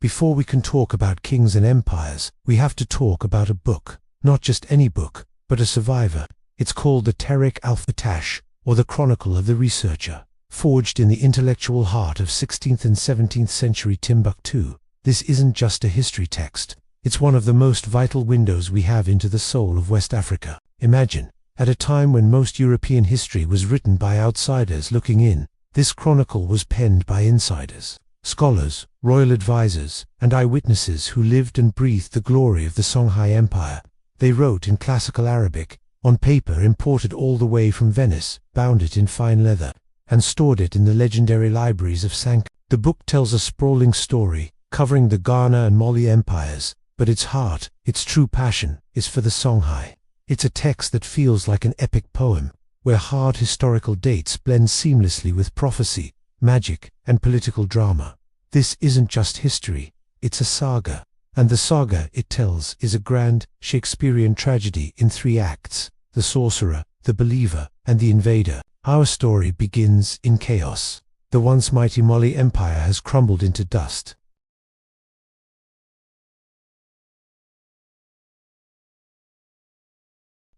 Before we can talk about kings and empires, we have to talk about a book. Not just any book, but a survivor. It's called the Tariq al-Fattash, or the Chronicle of the Researcher. Forged in the intellectual heart of 16th and 17th century Timbuktu, this isn't just a history text. It's one of the most vital windows we have into the soul of West Africa. Imagine, at a time when most European history was written by outsiders looking in, this chronicle was penned by insiders, scholars, royal advisors, and eyewitnesses who lived and breathed the glory of the Songhai Empire. They wrote in classical Arabic, on paper imported all the way from Venice, bound it in fine leather, and stored it in the legendary libraries of Sankara. The book tells a sprawling story, covering the Ghana and Mali empires, but its heart, its true passion, is for the Songhai. It's a text that feels like an epic poem, where hard historical dates blend seamlessly with prophecy, magic, and political drama. This isn't just history, it's a saga. And the saga it tells is a grand, Shakespearean tragedy in 3 acts: the sorcerer, the believer, and the invader. Our story begins in chaos. The once mighty Mali Empire has crumbled into dust.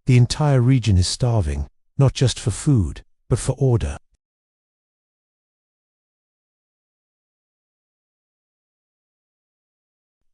The entire region is starving, not just for food, but for order.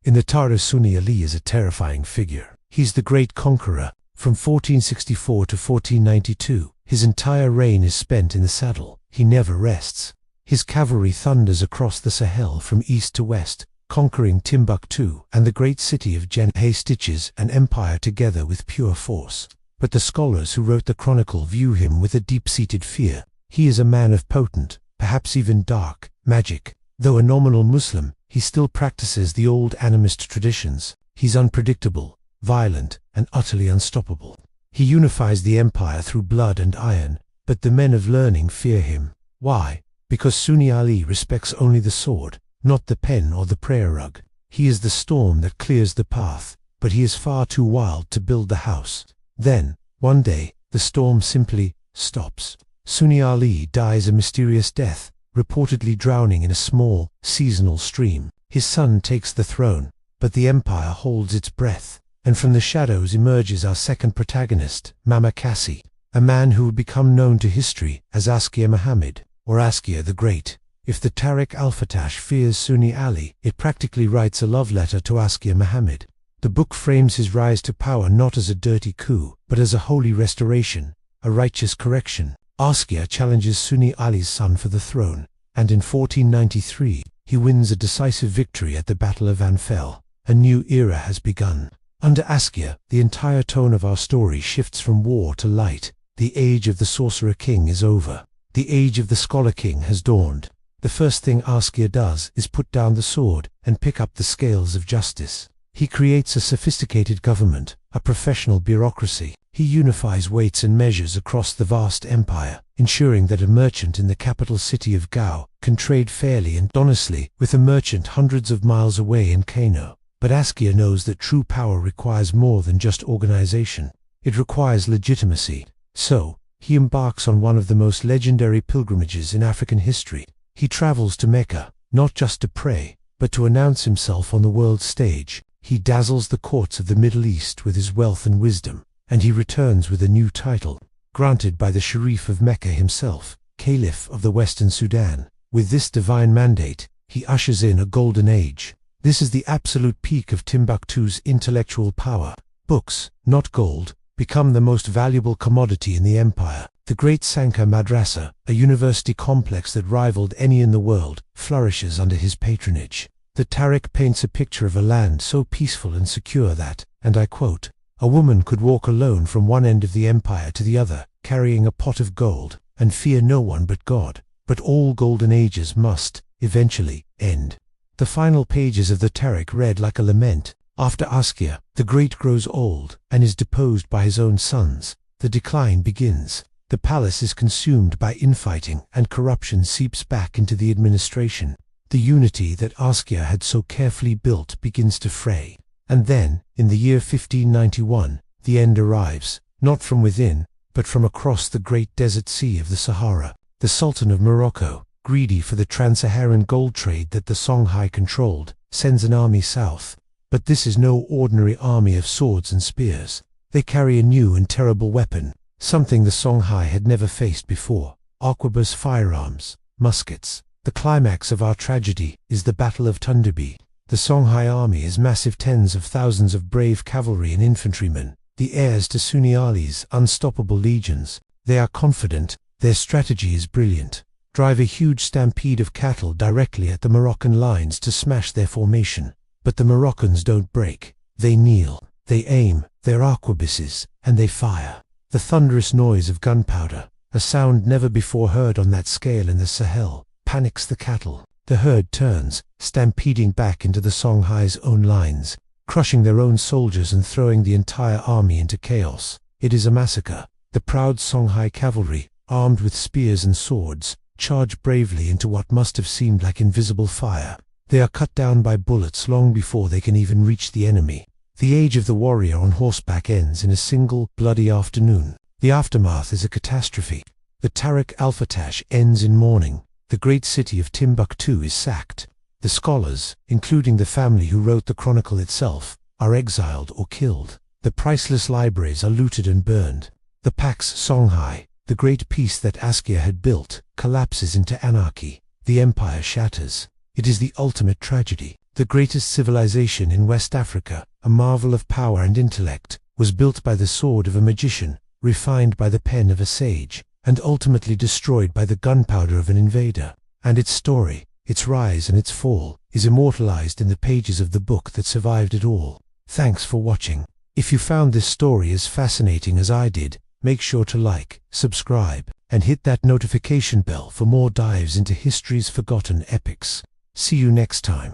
In the Tariq, Sunni Ali is a terrifying figure. He's the great conqueror. From 1464 to 1492, his entire reign is spent in the saddle. He never rests. His cavalry thunders across the Sahel from east to west, conquering Timbuktu and the great city of Jenne. He stitches an empire together with pure force. But the scholars who wrote the chronicle view him with a deep-seated fear. He is a man of potent, perhaps even dark, magic. Though a nominal Muslim, he still practices the old animist traditions. He's unpredictable, violent, and utterly unstoppable. He unifies the empire through blood and iron, but the men of learning fear him. Why? Because Sunni Ali respects only the sword, not the pen or the prayer rug. He is the storm that clears the path, but he is far too wild to build the house. Then, one day, the storm simply stops. Sunni Ali dies a mysterious death, reportedly drowning in a small, seasonal stream. His son takes the throne, but the empire holds its breath, and from the shadows emerges our second protagonist, Mama Kassi, a man who would become known to history as Askia Muhammad, or Askia the Great. If the Tariq al-Fattash fears Sunni Ali, it practically writes a love letter to Askia Muhammad. The book frames his rise to power not as a dirty coup, but as a holy restoration, a righteous correction. Askia challenges Sunni Ali's son for the throne, and in 1493, he wins a decisive victory at the Battle of Anfel. A new era has begun. Under Askia, the entire tone of our story shifts from war to light. The age of the sorcerer king is over. The age of the scholar king has dawned. The first thing Askia does is put down the sword and pick up the scales of justice. He creates a sophisticated government, a professional bureaucracy. He unifies weights and measures across the vast empire, ensuring that a merchant in the capital city of Gao can trade fairly and honestly with a merchant hundreds of miles away in Kano. But Askia knows that true power requires more than just organization. It requires legitimacy. So, he embarks on one of the most legendary pilgrimages in African history. He travels to Mecca, not just to pray, but to announce himself on the world stage. He dazzles the courts of the Middle East with his wealth and wisdom, and he returns with a new title, granted by the Sharif of Mecca himself, Caliph of the Western Sudan. With this divine mandate, he ushers in a golden age. This is the absolute peak of Timbuktu's intellectual power. Books, not gold, become the most valuable commodity in the empire. The great Sankara Madrasa, a university complex that rivaled any in the world, flourishes under his patronage. The Tariq paints a picture of a land so peaceful and secure that, and I quote, "A woman could walk alone from one end of the empire to the other, carrying a pot of gold, and fear no one but God. But all golden ages must, eventually, end." The final pages of the Tariq read like a lament. After Askia, the Great grows old, and is deposed by his own sons. The decline begins. The palace is consumed by infighting, and corruption seeps back into the administration. The unity that Askia had so carefully built begins to fray. And then, in the year 1591, the end arrives, not from within, but from across the great desert sea of the Sahara. The Sultan of Morocco, greedy for the trans-Saharan gold trade that the Songhai controlled, sends an army south. But this is no ordinary army of swords and spears. They carry a new and terrible weapon, something the Songhai had never faced before: arquebus firearms, muskets. The climax of our tragedy is the Battle of Tunderby. The Songhai army is massive, tens of thousands of brave cavalry and infantrymen, the heirs to Sunni Ali's unstoppable legions. They are confident, their strategy is brilliant. Drive a huge stampede of cattle directly at the Moroccan lines to smash their formation. But the Moroccans don't break. They kneel, they aim their arquebuses, and they fire. The thunderous noise of gunpowder, a sound never before heard on that scale in the Sahel, panics the cattle. The herd turns, stampeding back into the Songhai's own lines, crushing their own soldiers and throwing the entire army into chaos. It is a massacre. The proud Songhai cavalry, armed with spears and swords, charge bravely into what must have seemed like invisible fire. They are cut down by bullets long before they can even reach the enemy. The age of the warrior on horseback ends in a single, bloody afternoon. The aftermath is a catastrophe. The Tariq al-Fattash ends in mourning. The great city of Timbuktu is sacked. The scholars, including the family who wrote the chronicle itself, are exiled or killed. The priceless libraries are looted and burned. The Pax Songhai, the great peace that Askia had built, collapses into anarchy. The empire shatters. It is the ultimate tragedy. The greatest civilization in West Africa, a marvel of power and intellect, was built by the sword of a magician, refined by the pen of a sage, and ultimately destroyed by the gunpowder of an invader. And its story, its rise and its fall, is immortalized in the pages of the book that survived it all. Thanks for watching. If you found this story as fascinating as I did, make sure to like, subscribe, and hit that notification bell for more dives into history's forgotten epics. See you next time.